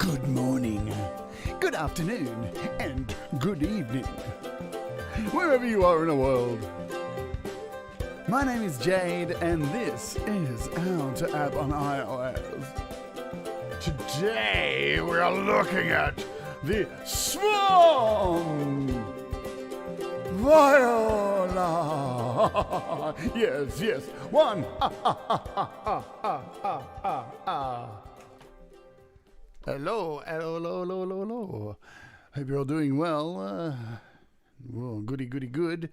Good morning, good afternoon, and good evening, wherever you are in the world. My name is Jade, and this is How to App on iOS. Today we are looking at the SWAM Viola. Yes, one. Hello. Hope you're all doing well. Well, goody. Good.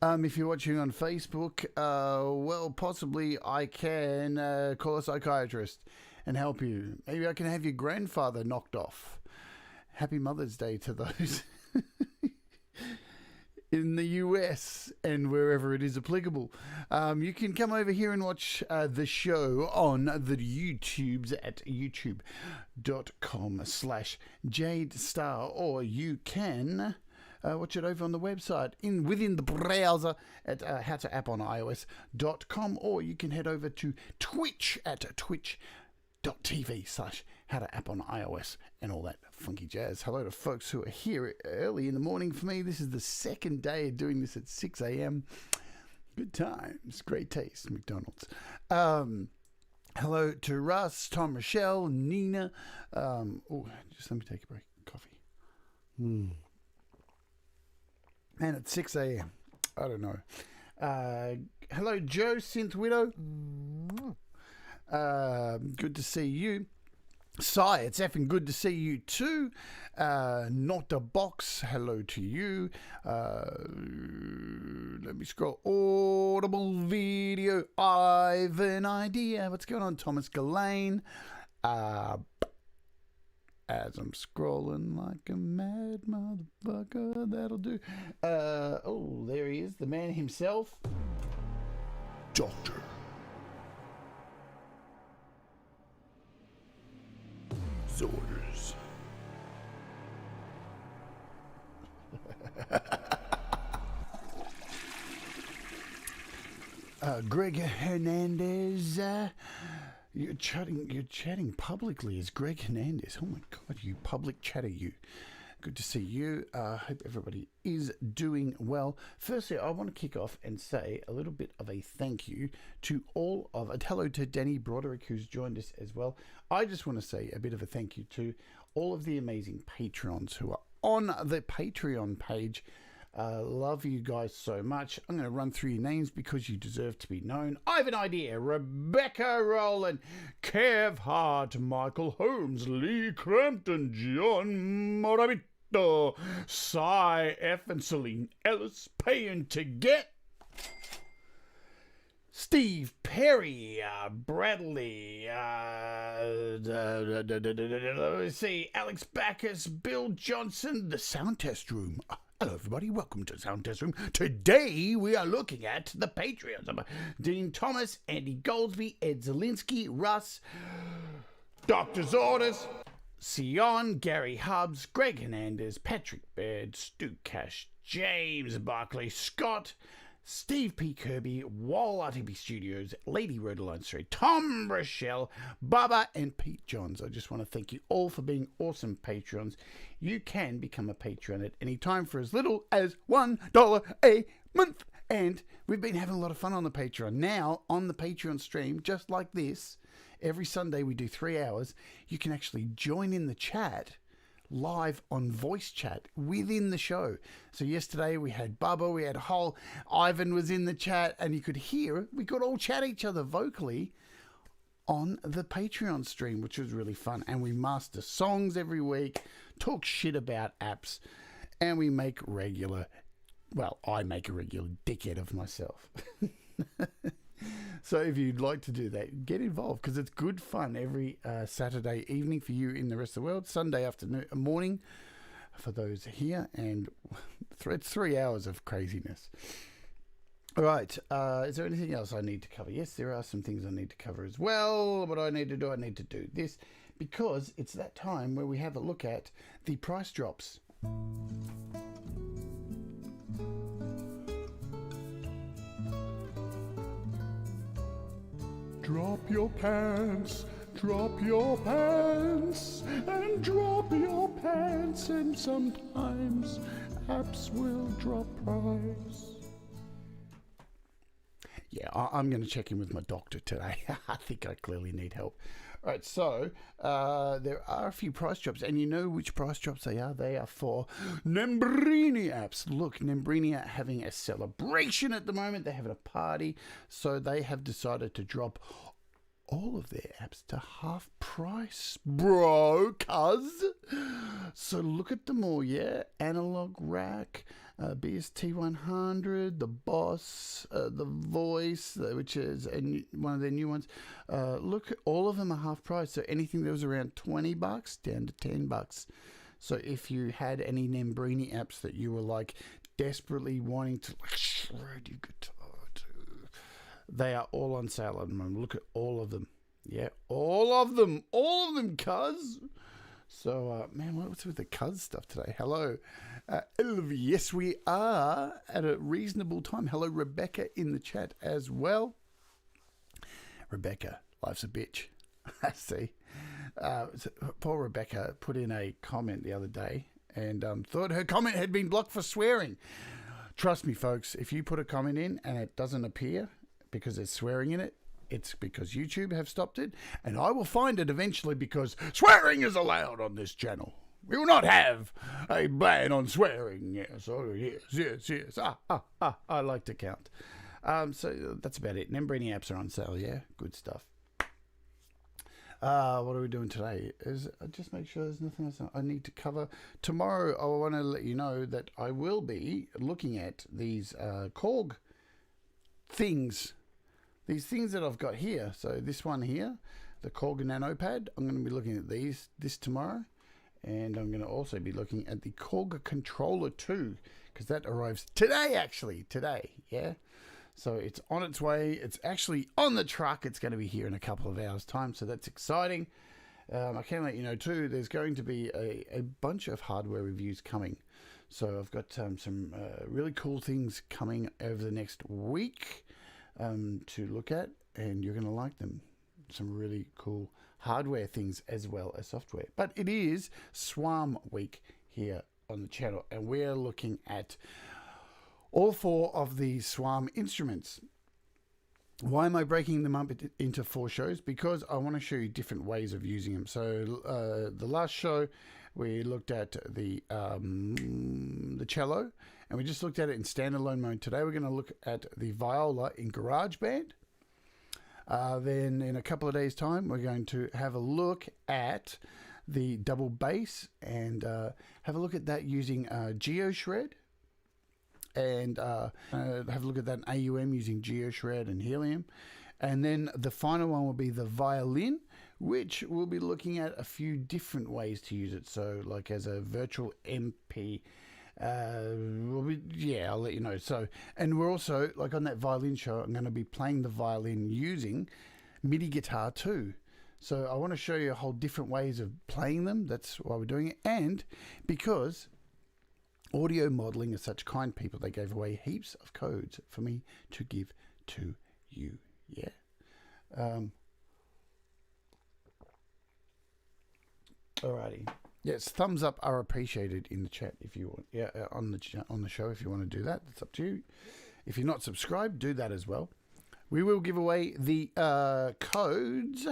If you're watching on Facebook, well, possibly I can call a psychiatrist and help you. Maybe I can have your grandfather knocked off. Happy Mother's Day to those in the US and wherever it is applicable. You can come over here and watch the show on the YouTubes at youtube.com/Jade Starr, or you can watch it over on the website within the browser at howtoappoниos.com, or you can head over to Twitch at twitch.tv/howtoappoниos and all that funky jazz. Hello to folks who are here early in the morning. For me, this is the second day of doing this at 6 a.m. Good times, great taste, McDonald's. Hello to Russ, Tom, Rochelle, Nina. Just let me take a break. Coffee. And at 6 a.m. I don't know. Hello, Joe, Synth Widow. Good to see you. Sai, it's effing good to see you too. Not a box, hello to you. Let me scroll. Audible video. I've an idea. What's going on, Thomas Gillane? As I'm scrolling like a mad motherfucker, that'll do. Oh, there he is, the man himself. Doctor orders. Greg Hernandez, you're chatting publicly as Greg Hernandez. Oh my God, you public chatter, you. Good to see you. Hope everybody is doing well. Firstly, I want to kick off and say a little bit of a thank you to hello to Danny Broderick, who's joined us as well. I just want to say a bit of a thank you to all of the amazing patrons who are on the Patreon page. Love you guys so much. I'm going to run through your names because you deserve to be known. I have an idea. Rebecca Rowland, Kev Hart, Michael Holmes, Lee Crampton, John Moravito, Cy F, and Celine Ellis, paying to get. Steve Perry, Bradley, let's see, Alex Backus, Bill Johnson, the Sound Test Room. Hello, everybody. Welcome to Sound Test Room. Today, we are looking at the Patreons. Dean Thomas, Andy Goldsby, Ed Zielinski, Russ, Doctor's Orders, Sion, Gary Hubbs, Greg Hernandez, Patrick Baird, Stu Cash, James Barclay, Scott, Steve P. Kirby, Wall RTB Studios, Lady Rodeline Street, Tom Rochelle, Bubba, and Pete Johns. I just want to thank you all for being awesome patrons. You can become a patron at any time for as little as $1 a month. And we've been having a lot of fun on the Patreon. Now, on the Patreon stream, just like this, every Sunday we do 3 hours. You can actually join in the chat live on voice chat within the show. So yesterday we had Bubba, we had Hole, Ivan was in the chat, and you could hear, we could all chat each other vocally on the Patreon stream, which was really fun. And we master songs every week, talk shit about apps, and we make I make a regular dickhead of myself. So if you'd like to do that, get involved, because it's good fun every Saturday evening for you in the rest of the world, Sunday afternoon, morning for those here, and it's 3 hours of craziness. All right, is there anything else I need to cover? Yes, there are some things I need to cover as well. What do I need to do? I need to do this, because it's that time where we have a look at the price drops. Drop your pants drop your pants and drop your pants, and sometimes apps will drop price. Yeah, I'm going to check in with my doctor today. I think I clearly need help. All right, so there are a few price drops, and you know which price drops they are? They are for Nembrini apps. Look, Nembrini are having a celebration at the moment. They're having a party, so they have decided to drop all of their apps to half price, bro, cuz. So look at them all, yeah? Analog Rack, BST 100, the Boss, the Voice, which is one of their new ones. Look, all of them are half price. So anything that was around $20 down to $10. So if you had any Nembrini apps that you were like desperately wanting to shred your guitar to, they are all on sale at the moment. Look at all of them. Yeah, all of them, cuz. So, man, what's with the cuz stuff today? Hello, Elvi. Yes, we are at a reasonable time. Hello, Rebecca in the chat as well. Rebecca, life's a bitch. I see. Poor Rebecca put in a comment the other day and thought her comment had been blocked for swearing. Trust me, folks, if you put a comment in and it doesn't appear because there's swearing in it, it's because YouTube have stopped it, and I will find it eventually because swearing is allowed on this channel. We will not have a ban on swearing. Yes, oh, yes. I like to count. So that's about it. Nembrini apps are on sale, yeah? Good stuff. What are we doing today? Just make sure there's nothing else I need to cover. Tomorrow, I want to let you know that I will be looking at these Korg things. These things that I've got here. So this one here, the Korg Nano Pad, I'm going to be looking at this tomorrow. And I'm going to also be looking at the Korg Controller 2, because that arrives today, actually. Today, yeah? So it's on its way. It's actually on the truck. It's going to be here in a couple of hours' time, so that's exciting. I can let you know, too, there's going to be a bunch of hardware reviews coming. So I've got some really cool things coming over the next week to look at, and you're going to like them. Some really cool hardware things as well as software. But it is SWAM week here on the channel, and we're looking at all 4 of the SWAM instruments. Why am I breaking them up into 4 shows? Because I want to show you different ways of using them. So the last show we looked at the cello, and we just looked at it in standalone mode. Today we're going to look at the viola in GarageBand. Then in a couple of days' time, we're going to have a look at the double bass and have a look at that using GeoShred, and have a look at that in AUM using GeoShred and Helium. And then the final one will be the violin, which we'll be looking at a few different ways to use it. So like as a virtual MP. I'll let you know. So, and we're also, like on that violin show, I'm going to be playing the violin using MIDI guitar too. So I want to show you a whole different ways of playing them. That's why we're doing it. And because audio modeling is such kind people, they gave away heaps of codes for me to give to you. Yeah. Alrighty. Yes, thumbs up are appreciated in the chat if you want. Yeah, on the show if you want to do that. It's up to you. If you're not subscribed, do that as well. We will give away the codes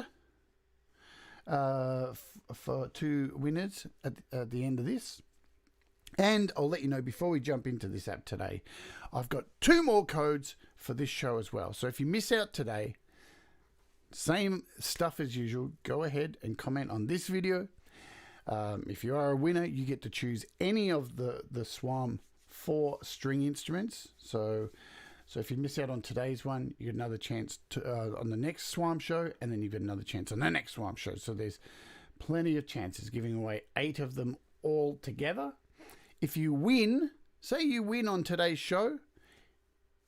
for 2 winners at the end of this. And I'll let you know before we jump into this app today, I've got 2 more codes for this show as well. So if you miss out today, same stuff as usual. Go ahead and comment on this video. If you are a winner, you get to choose any of the SWAM 4 string instruments. So if you miss out on today's one, you get another chance to on the next SWAM show, and then you get another chance on the next SWAM show. So there's plenty of chances, giving away 8 of them all together. If you win, say you win on today's show,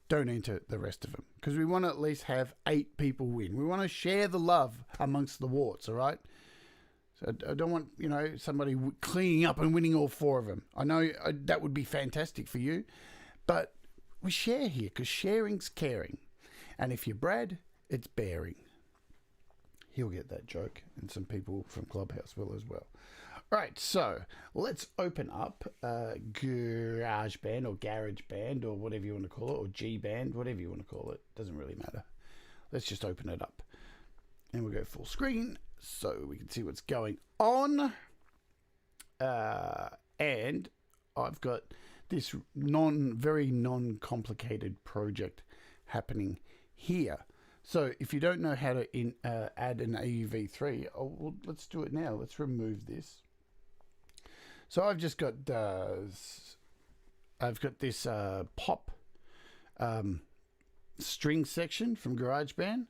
don't enter the rest of them, because we want to at least have 8 people win. We want to share the love amongst the warts, all right? So I don't want, somebody cleaning up and winning all 4 of them. I know that would be fantastic for you, but we share here because sharing's caring. And if you're Brad, it's bearing. He'll get that joke, and some people from Clubhouse will as well. Right, so let's open up GarageBand or GarageBand or whatever you want to call it, or G-Band, whatever you want to call it. Doesn't really matter. Let's just open it up. And we'll go full screen so we can see what's going on. And I've got this very non-complicated project happening here. So if you don't know how to add an Auv3, well, let's do it now. Let's remove this. So I've just got this pop string section from GarageBand,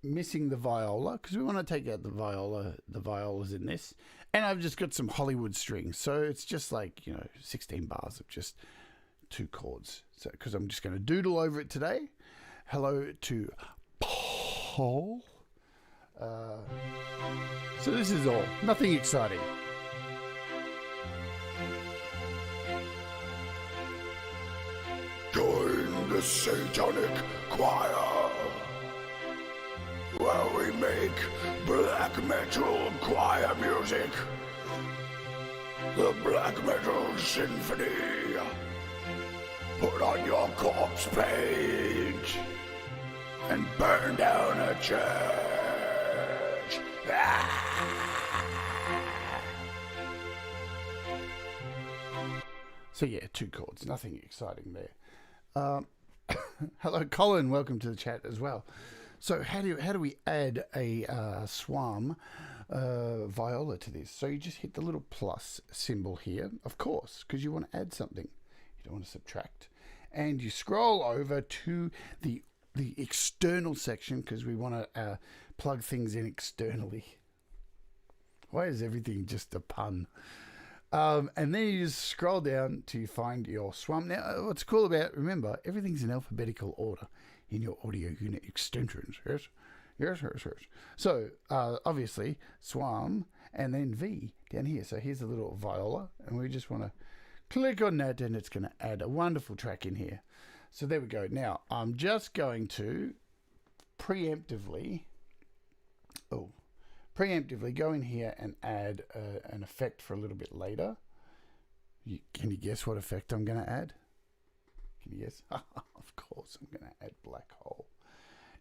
missing the viola because we want to take out the violas in this, and I've just got some Hollywood strings. So it's just like 16 bars of just 2 chords. So because I'm just going to doodle over it today. Hello to Paul. So this is all. Nothing exciting. Join the satanic choir, where we make black metal choir music. The Black Metal Symphony. Put on your corpse paint and burn down a church. So yeah, 2 chords, nothing exciting there. Hello, Colin. Welcome to the chat as well. So how do we add a SWAM viola to this? So you just hit the little plus symbol here, of course, because you want to add something. You don't want to subtract. And you scroll over to the external section because we want to plug things in externally. Why is everything just a pun? And then you just scroll down to find your SWAM. Now, what's cool about it, remember, everything's in alphabetical order in your audio unit extensions. Yes. So, obviously, SWAM and then V down here. So here's a little viola, and we just want to click on that, and it's going to add a wonderful track in here. So there we go. Now, I'm just going to preemptively go in here and add an effect for a little bit later. Can you guess what effect I'm going to add? Can you guess? Of course, I'm going to add black hole.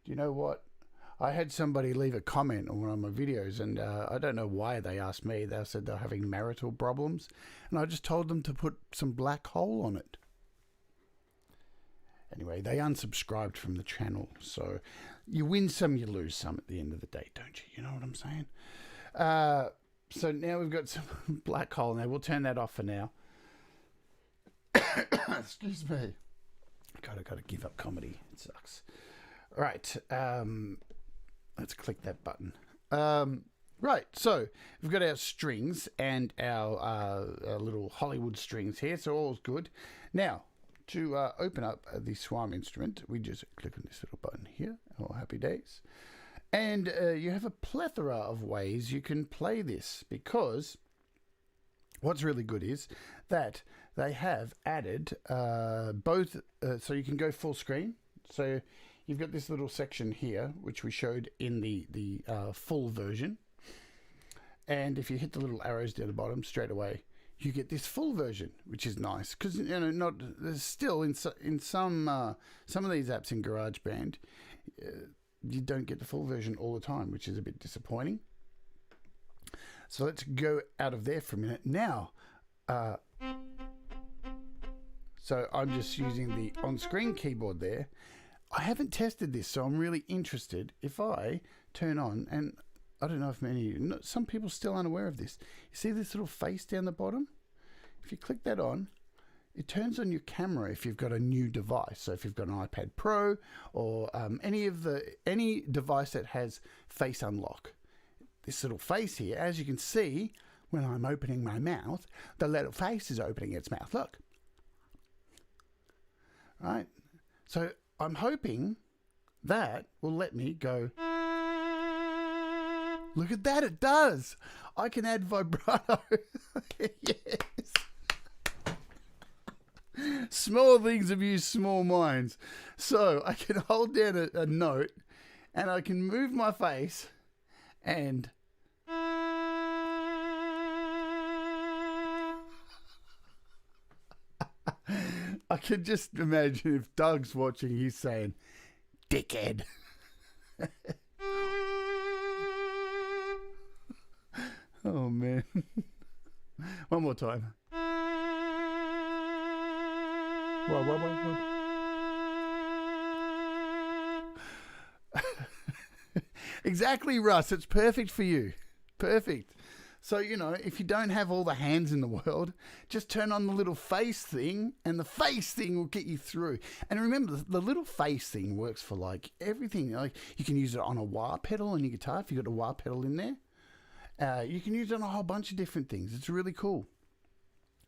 Do you know what? I had somebody leave a comment on one of my videos, and I don't know why they asked me. They said they're having marital problems, and I just told them to put some black hole on it. Anyway, they unsubscribed from the channel, so you win some, you lose some at the end of the day, don't you? You know what I'm saying? So now we've got some black hole. Now we'll turn that off for now. Excuse me. God, I got to give up comedy. It sucks. All right. Let's click that button. Right. So we've got our strings and our little Hollywood strings here. So all's good. Now, to open up the SWAM instrument, we just click on this little button here. Oh, happy days. And you have a plethora of ways you can play this, because what's really good is that they have added both, so you can go full screen. So you've got this little section here, which we showed in the full version. And if you hit the little arrows down the bottom, straight away, you get this full version, which is nice, because there's still in some of these apps in GarageBand, you don't get the full version all the time, which is a bit disappointing. So let's go out of there for a minute now. So I'm just using the on-screen keyboard there. I haven't tested this, so I'm really interested. If I turn on, and I don't know if some people still aren't aware of this. You see this little face down the bottom? If you click that on, it turns on your camera if you've got a new device. So if you've got an iPad Pro or any device that has face unlock. This little face here, as you can see, when I'm opening my mouth, the little face is opening its mouth. Look. Right? So I'm hoping that will let me go. Look at that, it does. I can add vibrato. Yes. Small things abuse small minds. So I can hold down a note, and I can move my face And I can just imagine if Doug's watching, he's saying, dickhead. Oh, man. One more time. Whoa. Exactly, Russ. It's perfect for you. Perfect. So, you know, if you don't have all the hands in the world, just turn on the little face thing, and the face thing will get you through. And remember, the little face thing works for, like, everything. Like, you can use it on a wah pedal on your guitar if you've got a wah pedal in there. You can use it on a whole bunch of different things. It's really cool.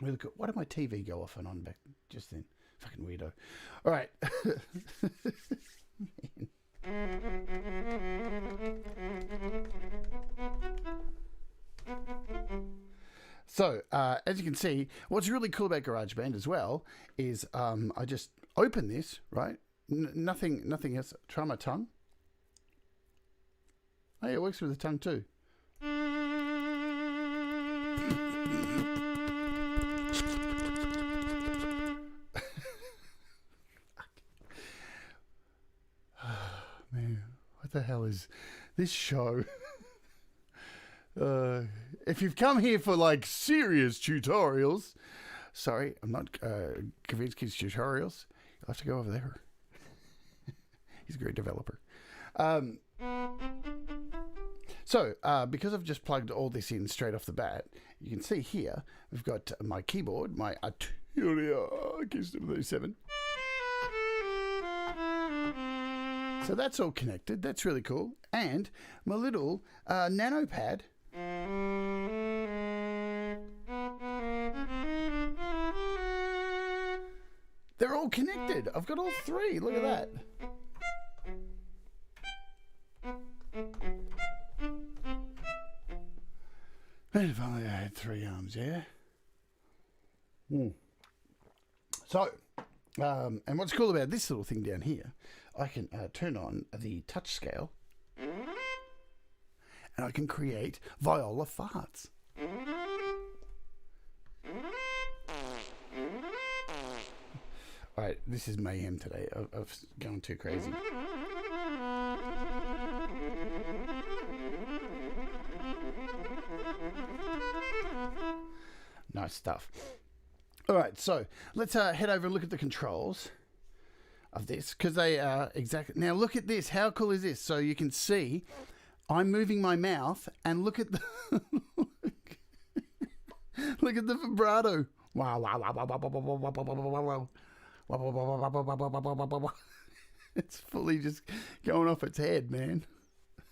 Really cool. Why did my TV go off and on back just then? Fucking weirdo. All right. So, as you can see, what's really cool about GarageBand as well is I just open this, right? Nothing else. Try my tongue. Oh, yeah, it works with the tongue too. Man, what the hell is this show? If you've come here for like serious tutorials, sorry, I'm not Kavinsky's tutorials. You'll have to go over there. He's a great developer. So, because I've just plugged all this in straight off the bat, you can see here we've got my keyboard, my Arturia Keystone 37. So that's all connected. That's really cool. And my little nano pad. They're all connected. I've got all three. Look at that. And if only I had three arms, yeah? So, and what's cool about this little thing down here, I can turn on the touch scale and I can create viola farts. Alright, this is mayhem today. I've gone too crazy. Nice stuff. Alright, so let's head over and look at the controls of this, because they are exactly... Now look at this. How cool is this? So you can see I'm moving my mouth and look at the... look at the vibrato. Wow, wow, wow, wow, wow, wow, wow, wow, wow, wow. It's fully just going off its head, man.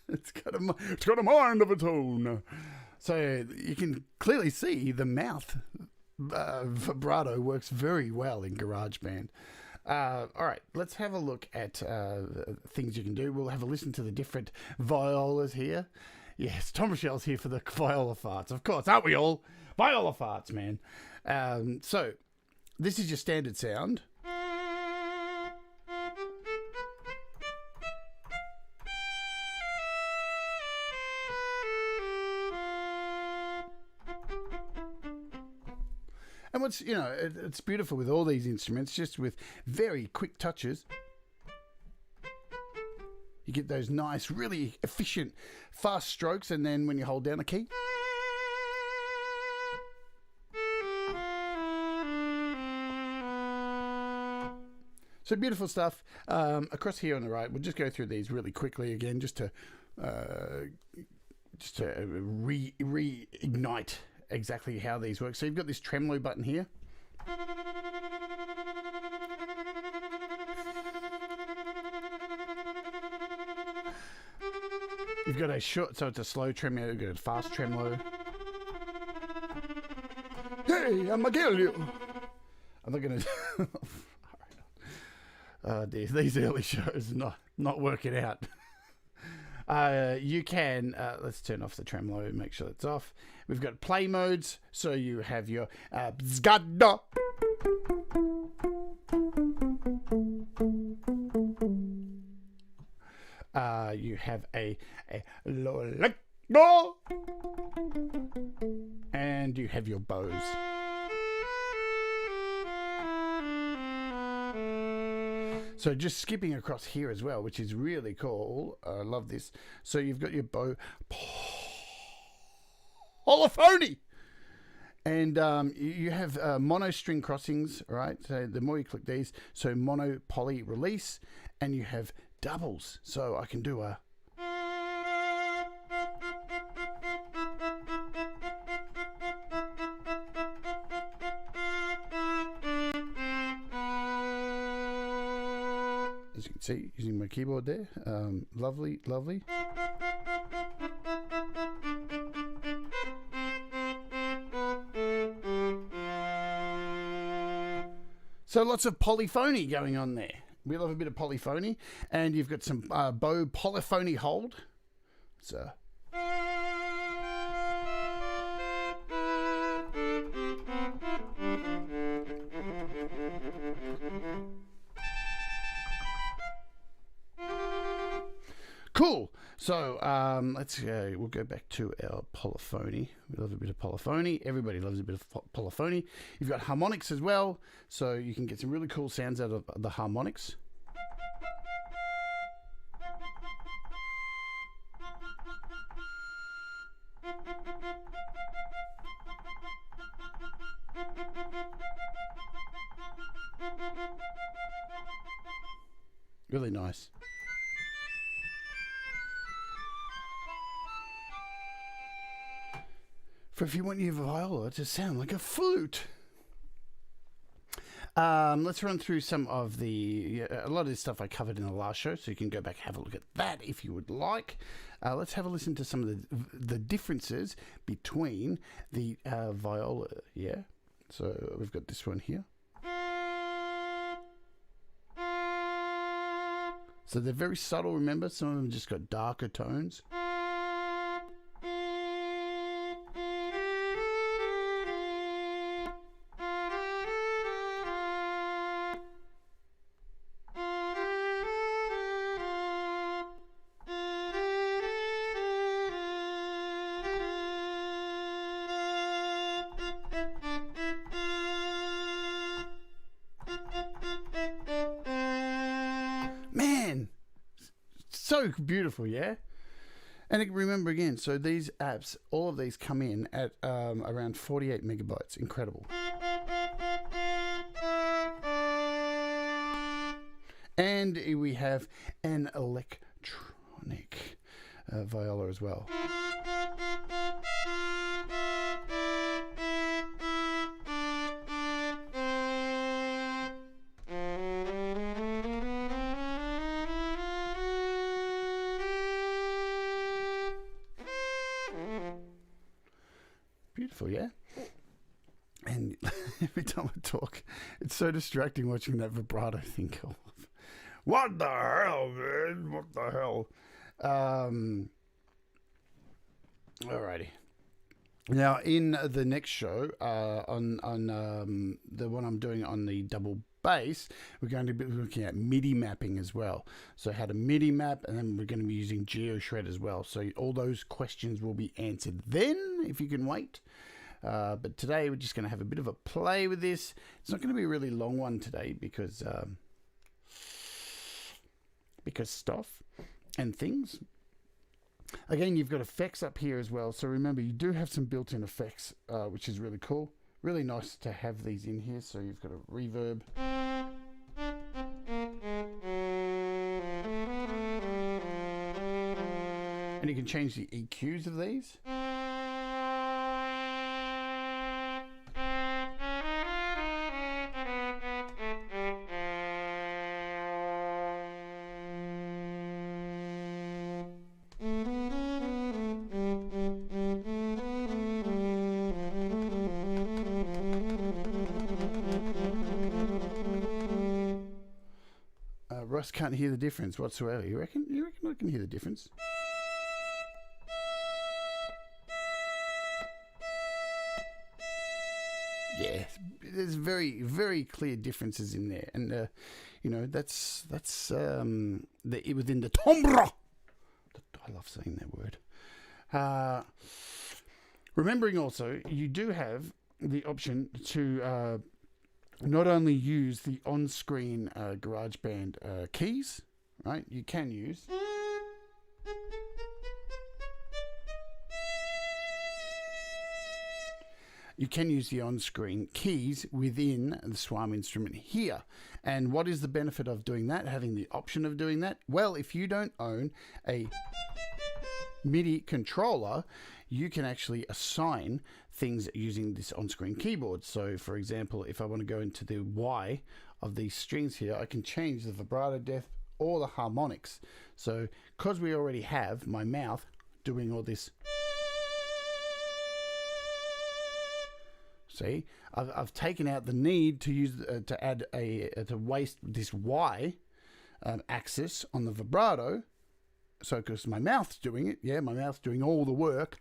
It's got a mind of its own. So you can clearly see the mouth vibrato works very well in GarageBand. All right, let's have a look at things you can do. We'll have a listen to the different violas here. Yes, Tom Michelle's here for the viola farts. Of course, aren't we all? Viola farts, man. So this is your standard sound. And what's, you know, it's beautiful with all these instruments, just with very quick touches. You get those nice, really efficient, fast strokes, and then when you hold down a key. So beautiful stuff. Across here on the right, we'll just go through these really quickly again, just to reignite exactly how these work. So you've got this tremolo button here. You've got a short, so it's a slow tremolo, you've got a fast tremolo. Hey, I'm gonna kill you. I'm not gonna. Oh dear, these early shows are not working out. You can, let's turn off the tremolo, make sure it's off. We've got play modes, so you have your bzgada. You have a low, Oh! And you have your bows. So just skipping across here as well, which is really cool. I love this. So you've got your bow polyphony. And you have mono string crossings, right? So the more you click these, so mono, poly, release, and you have doubles. So I can do a... As you can see, using my keyboard there. Lovely, lovely. So lots of polyphony going on there. We love a bit of polyphony. And you've got some bow polyphony hold. So... Cool. So we'll go back to our polyphony. We love a bit of polyphony. Everybody loves a bit of polyphony. You've got harmonics as well, so you can get some really cool sounds out of the harmonics. Really nice. For if you want your viola to sound like a flute. Let's run through some of a lot of this stuff I covered in the last show, so you can go back and have a look at that if you would like. Let's have a listen to some of the differences between the viola, yeah? So we've got this one here. So they're very subtle, remember? Some of them just got darker tones. Man, so beautiful, yeah? And remember again, so these apps, all of these come in at around 48 megabytes. Incredible. And we have an electronic viola as well. Beautiful, yeah? And every time I talk, it's so distracting watching that vibrato thing go off. What the hell, man? What the hell? Alrighty. Now, in the next show, on the one I'm doing on the double bass, we're going to be looking at Midi mapping as well. So how to Midi map, and then we're going to be using GeoShred as well. So all those questions will be answered then, if you can wait. But today we're just going to have a bit of a play with this. It's not going to be a really long one today because stuff and things. Again, you've got effects up here as well. So remember, you do have some built-in effects, which is really cool. Really nice to have these in here. So you've got a reverb. And you can change the EQs of these. Russ can't hear the difference whatsoever. You reckon I can hear the difference? Yeah, there's very, very clear differences in there, and you know that's within the timbre. I love saying that word. Remembering also, you do have the option to not only use the on-screen GarageBand keys, right? You can use... You can use the on-screen keys within the SWAM instrument here. And what is the benefit of doing that, having the option of doing that? Well, if you don't own a MIDI controller, you can actually assign things using this on-screen keyboard. So, for example, if I want to go into the Y of these strings here, I can change the vibrato depth or the harmonics. So, because we already have my mouth doing all this... See, I've taken out the need to use to add to waste this Y axis on the vibrato. So, because my mouth's doing it, yeah, my mouth's doing all the work.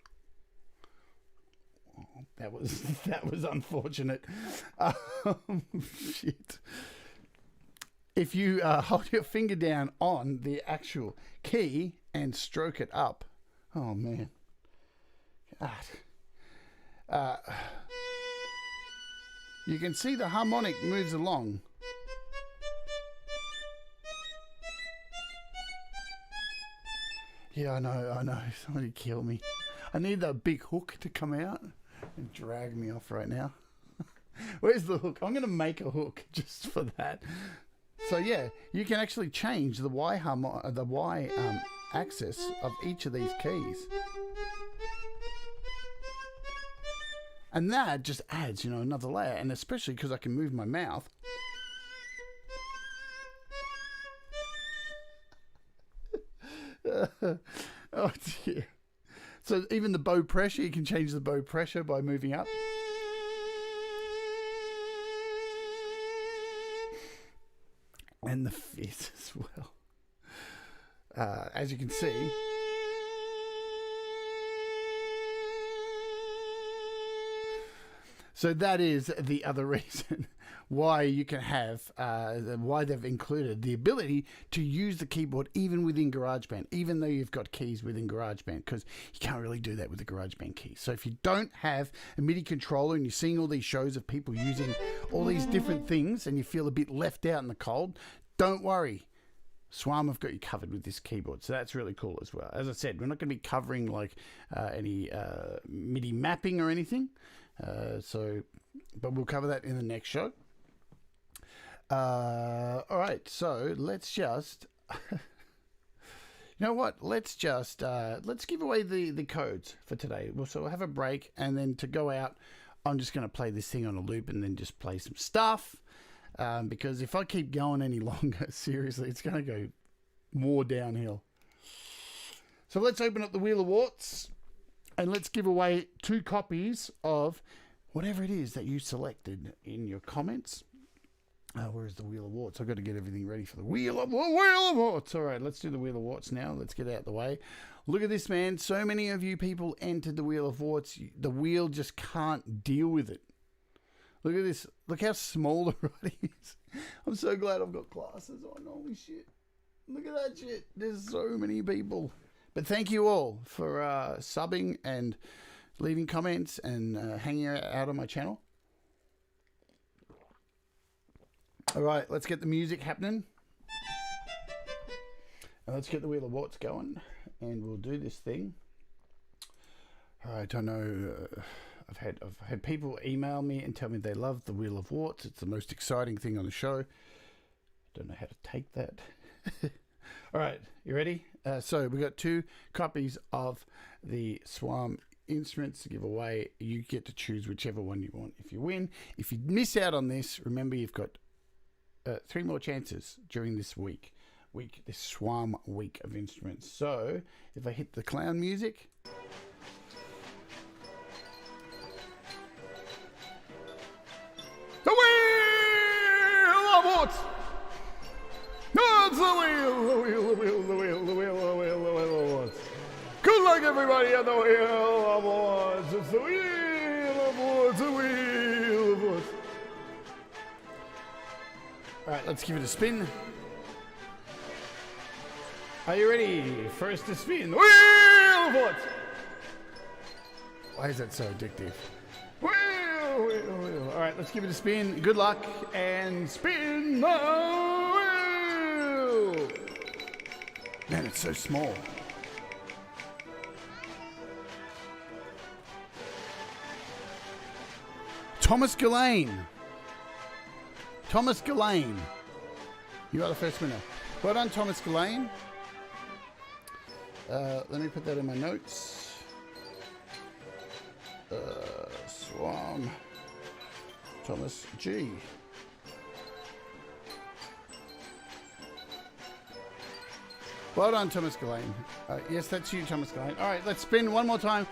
Oh, that was unfortunate. Shit. If you hold your finger down on the actual key and stroke it up, oh man, God. You can see the harmonic moves along. Yeah, I know. Somebody kill me. I need that big hook to come out and drag me off right now. Where's the hook? I'm going to make a hook just for that. So yeah, you can actually change the Y axis of each of these keys. And that just adds, another layer. And especially because I can move my mouth. Oh dear. So even the bow pressure, you can change the bow pressure by moving up. And the fizz as well. As you can see. So that is the other reason why you can have, why they've included the ability to use the keyboard even within GarageBand, even though you've got keys within GarageBand, because you can't really do that with the GarageBand keys. So if you don't have a MIDI controller and you're seeing all these shows of people using all these different things and you feel a bit left out in the cold, don't worry. SWAM have got you covered with this keyboard, so that's really cool as well. As I said, we're not going to be covering like any MIDI mapping or anything, but we'll cover that in the next show. All right, so let's just, you know what? Let's just let's give away the codes for today. So we'll have a break, and then to go out, I'm just going to play this thing on a loop and then just play some stuff. Because if I keep going any longer, seriously, it's going to go more downhill. So let's open up the Wheel of Warts and let's give away 2 copies of whatever it is that you selected in your comments. Where's the Wheel of Warts? I've got to get everything ready for the Wheel of Warts. All right, let's do the Wheel of Warts now. Let's get out of the way. Look at this, man. So many of you people entered the Wheel of Warts. The wheel just can't deal with it. Look at this. Look how small the writing is. I'm so glad I've got glasses on. Holy shit. Look at that shit. There's so many people. But thank you all for subbing and leaving comments and hanging out on my channel. All right, let's get the music happening. And let's get the Wheel of Warts going. And we'll do this thing. All right, I know... I've had people email me and tell me they love the Wheel of Warts. It's the most exciting thing on the show. Don't know how to take that. All right, you ready? So we got 2 copies of the SWAM instruments to give away. You get to choose whichever one you want if you win. If you miss out on this, remember you've got 3 more chances during this this SWAM week of instruments. So if I hit the clown music... No, it's the wheel. Good luck, everybody, at the Wheel of Warts. It's the Wheel of Warts, the Wheel of Warts. All right, let's give it a spin. Are you ready? First to spin. Wheel of Warts. Why is that so addictive? Wheel, wheel, wheel. All right, let's give it a spin. Good luck and spin the wheel. Man, it's so small. Thomas Gillane. Thomas Gillane. You are the first winner. Well done, Thomas Gillane. Let me put that in my notes. SWAM. Thomas G. Well done, Thomas Gillane. Yes, that's you, Thomas Gillane. All right, let's spin one more time.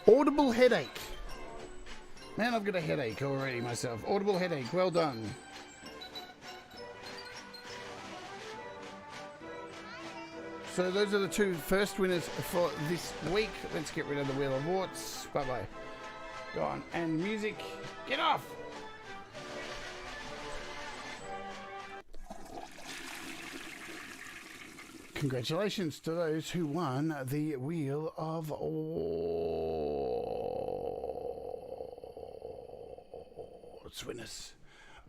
Audible headache. Man, I've got a headache already myself. Audible headache. Well done. So those are the two first winners for this week. Let's get rid of the Wheel of Warts. Bye-bye. Go on. And music. Get off. Congratulations to those who won the Wheel of Warts winners.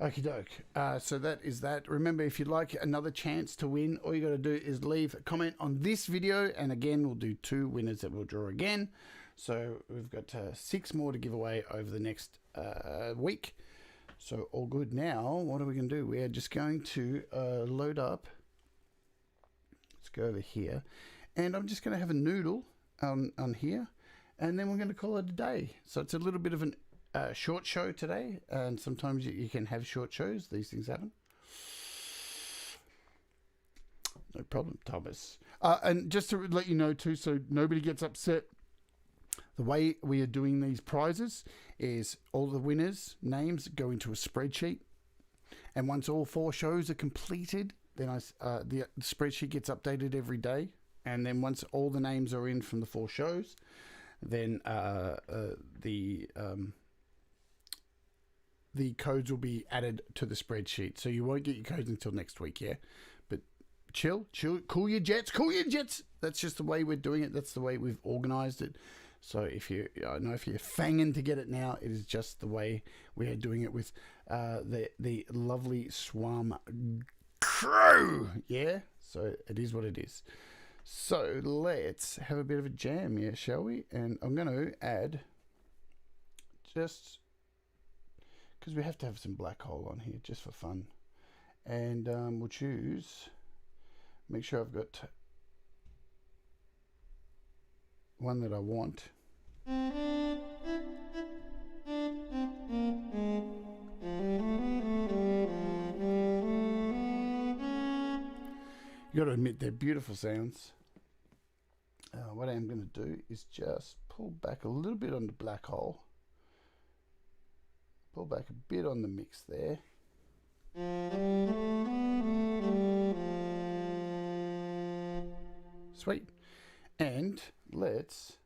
Okie doke. So that is that. Remember, if you'd like another chance to win, all you got to do is leave a comment on this video. And again, we'll do 2 winners that we'll draw again. So we've got 6 more to give away over the next week. So all good. Now, what are we going to do? We are just going to load up. Let's go over here. And I'm just going to have a noodle on here. And then we're going to call it a day. So it's a little bit of an short show today, and sometimes you can have short shows. These things happen. No problem, Thomas. And just to let you know too, so nobody gets upset, the way we are doing these prizes is all the winners' names go into a spreadsheet, and once all 4 shows are completed, then the spreadsheet gets updated every day, and then once all the names are in from the 4 shows, then the codes will be added to the spreadsheet. So you won't get your codes until next week, yeah? But chill, cool your jets. That's just the way we're doing it. That's the way we've organized it. So if you're fanging to get it now, it is just the way we are doing it with the lovely SWAM crew, yeah? So it is what it is. So let's have a bit of a jam, yeah, shall we? And I'm going to add just... because we have to have some black hole on here just for fun, and we'll choose, make sure I've got one that I want. You got to admit they're beautiful sounds. What I'm going to do is just pull back a little bit on the black hole. Pull back a bit on the mix there. Sweet. And let's...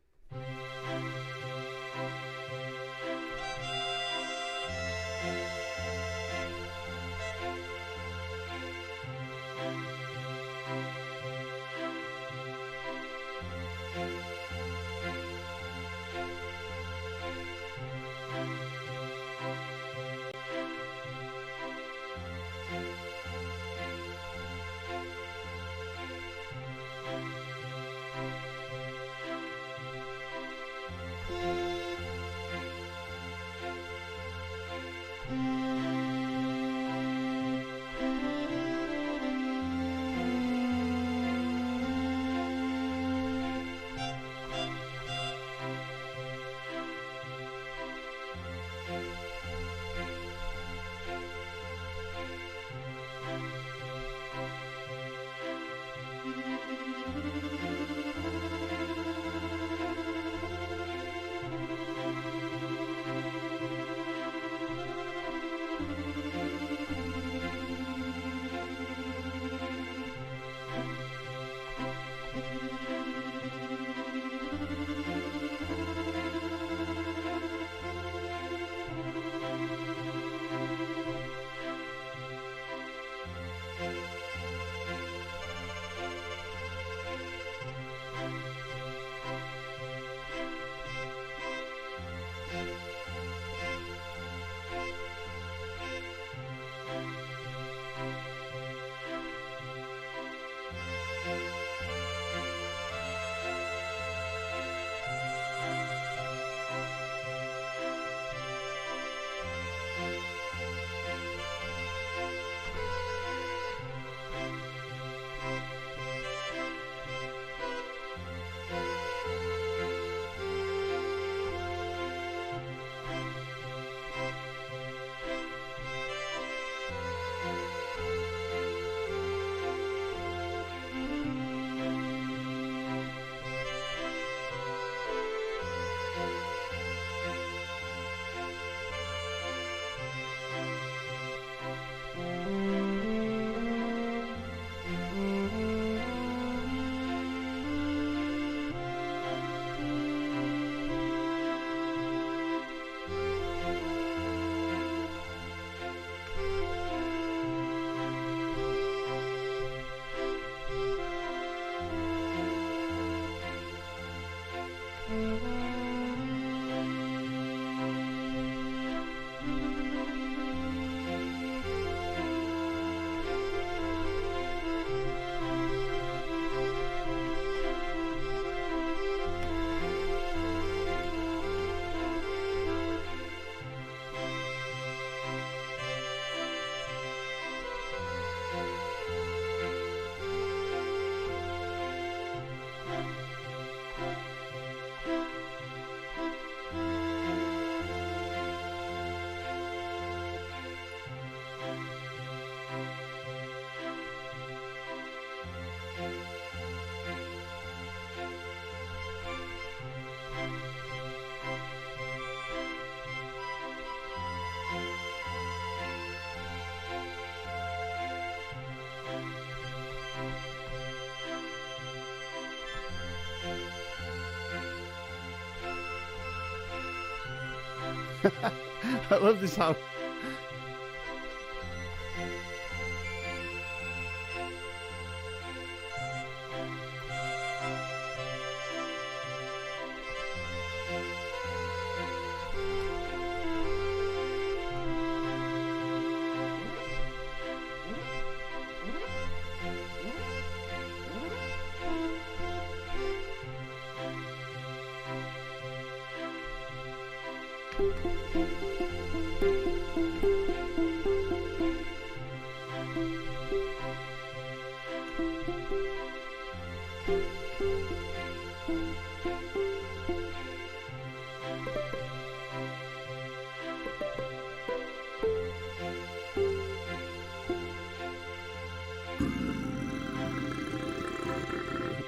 I love this song.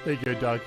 There you go, Doug.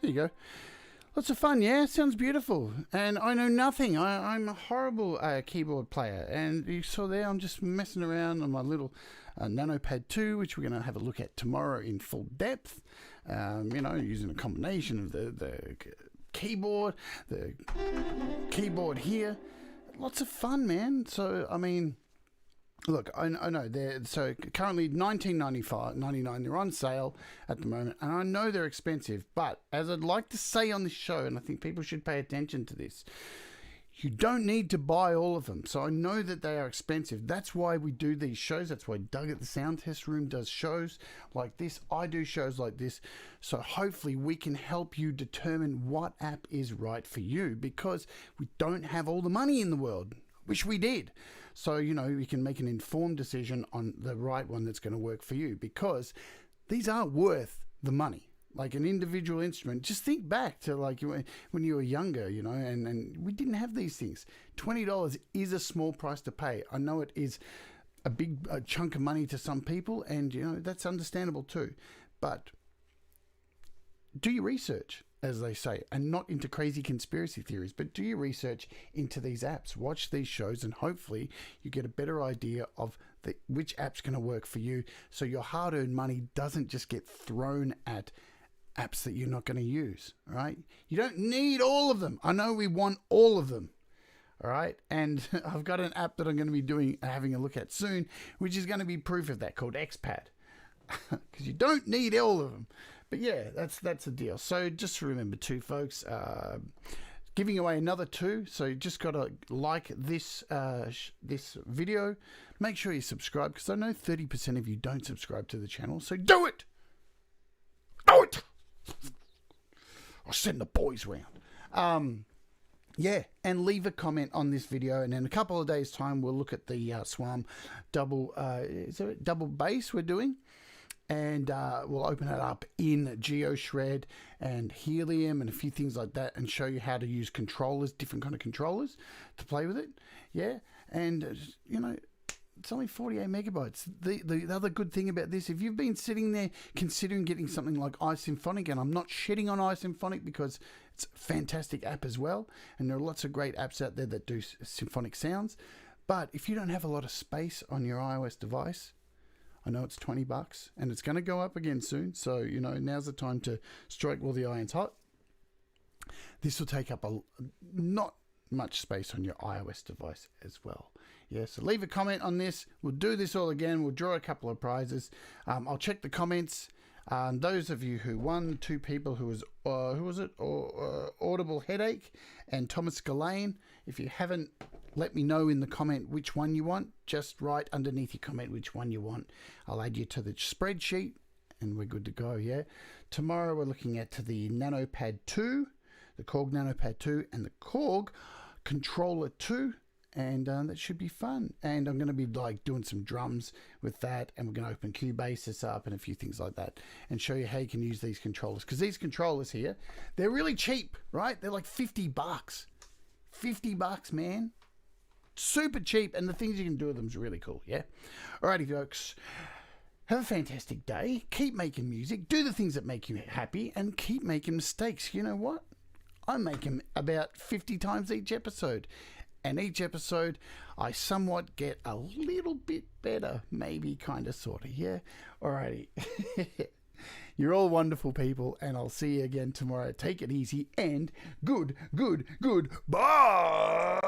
There you go. Lots of fun, yeah? Sounds beautiful. And I know nothing. I'm a horrible keyboard player. And you saw there, I'm just messing around on my little NanoPad 2, which we're going to have a look at tomorrow in full depth. You know, using a combination of the keyboard, the keyboard here. Lots of fun, man. So, I mean, look, I know they're so currently $19.99. They're on sale at the moment, and I know they're expensive. But as I'd like to say on this show, and I think people should pay attention to this, you don't need to buy all of them. So I know that they are expensive. That's why we do these shows. That's why Doug at the Sound Test Room does shows like this. I do shows like this. So hopefully we can help you determine what app is right for you, because we don't have all the money in the world. Wish we did. So, you know, you can make an informed decision on the right one that's going to work for you, because these aren't worth the money. Like an individual instrument, just think back to like when you were younger, you know, and we didn't have these things. $20 is a small price to pay. I know it is a big chunk of money to some people, and, you know, that's understandable too. But do your research, as they say, and not into crazy conspiracy theories, but do your research into these apps. Watch these shows, and hopefully you get a better idea of which app's going to work for you, so your hard-earned money doesn't just get thrown at apps that you're not going to use. All right, you don't need all of them. I know we want all of them. All right, and I've got an app that I'm going to be having a look at soon, which is going to be proof of that, called XPad, because you don't need all of them. But yeah, that's the deal. So just remember too, folks, giving away another 2. So you just got to like this this video. Make sure you subscribe, because I know 30% of you don't subscribe to the channel. So do it. Do it. I'll send the boys round. Yeah, and leave a comment on this video, and in a couple of days' time, we'll look at the SWAM double bass we're doing, and we'll open it up in GeoShred and Helium and a few things like that, and show you how to use controllers, different kind of controllers, to play with it. Yeah, and you know, it's only 48 megabytes. The other good thing about this, if you've been sitting there considering getting something like iSymphonic, and I'm not shitting on iSymphonic because it's a fantastic app as well, and there are lots of great apps out there that do symphonic sounds, but if you don't have a lot of space on your iOS device, I know it's $20 and it's going to go up again soon, so you know, now's the time to strike while the iron's hot. This will take up not much space on your iOS device as well. Yeah, so leave a comment on this. We'll do this all again. We'll draw a couple of prizes. I'll check the comments. Those of you who won, 2 people who was Audible Headache and Thomas Gillane. If you haven't, let me know in the comment which one you want. Just write underneath your comment which one you want. I'll add you to the spreadsheet and we're good to go. Yeah. Tomorrow we're looking at the NanoPad 2, the Korg NanoPad 2, and the Korg Controller 2. And that should be fun. And I'm going to be like doing some drums with that, and we're going to open Cubasis up and a few things like that, and show you how you can use these controllers. Because these controllers here, they're really cheap, right? They're like $50. $50, man. Super cheap, and the things you can do with them is really cool. Yeah. Alrighty, folks. Have a fantastic day. Keep making music. Do the things that make you happy, and keep making mistakes. You know what? I make them about 50 times each episode. And each episode, I somewhat get a little bit better. Maybe, kind of, sort of, yeah? Alrighty. You're all wonderful people, and I'll see you again tomorrow. Take it easy, and good bye!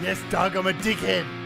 Yes, Doug, I'm a dickhead.